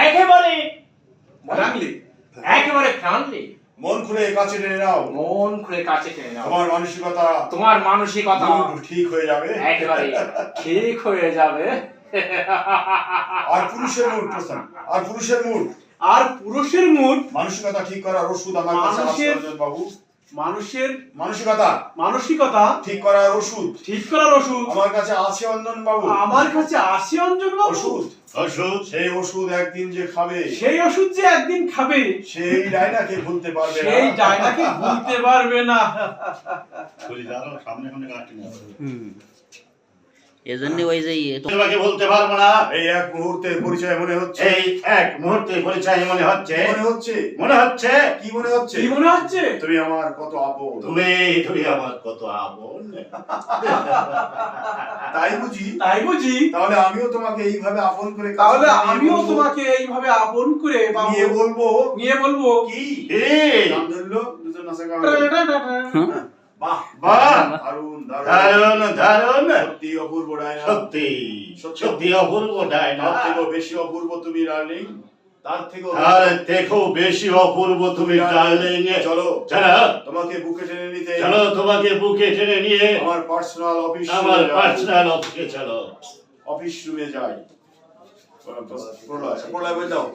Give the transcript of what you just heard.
একেবারে রাখলি একেবারে ফ্যানলি মন খুলে কাছে টেনে নাও, মন খুলে কাছে টেনে নাও। তোমার মানসিকতা ঠিক হয়ে যাবে, একেবারে ঠিক হয়ে যাবে। আর পুরুষের মুড প্রস্থান, আর পুরুষের মুড মানসিকতা ঠিক করার ওষুধ আমার কাছে আছে রঞ্জন বাবু। মানুষের মানসিকতা ঠিক করার ওষুধ আমার কাছে আছে অঞ্জন বাবু। ওষুধ সেই ওষুধ একদিন যে খাবে, সেই ডায়নাকে ভুলতে পারবে না। এজন্য ওই যে তোমাকে বলতে পারবো না। এই এক মুহূর্তের পরিচয় মনে হচ্ছে, মনে হচ্ছে কি মনে হচ্ছে তুমি আমার কত আপন, তুমি আমার কত আপন। তাই বুঝি তাহলে আমিও তোমাকে এইভাবে আপন করে নিয়ে বলবো কি নাম ধরলো দুজন নাচা গান। বাহ দারুণ সত্যি অপূর্ব ডায়না, সত্যি অপূর্ব ডায়না। তার থেকেও বেশি অপূর্ব তুমি ডার্লিং, তার থেকেও বেশি অপূর্ব তুমি ডার্লিং। চলো তোমাকে বুকে টেনে নিয়ে আমার পার্সোনাল অফিসে চলো, অফিস রুমে যাই। প্রলয় বলে দাও।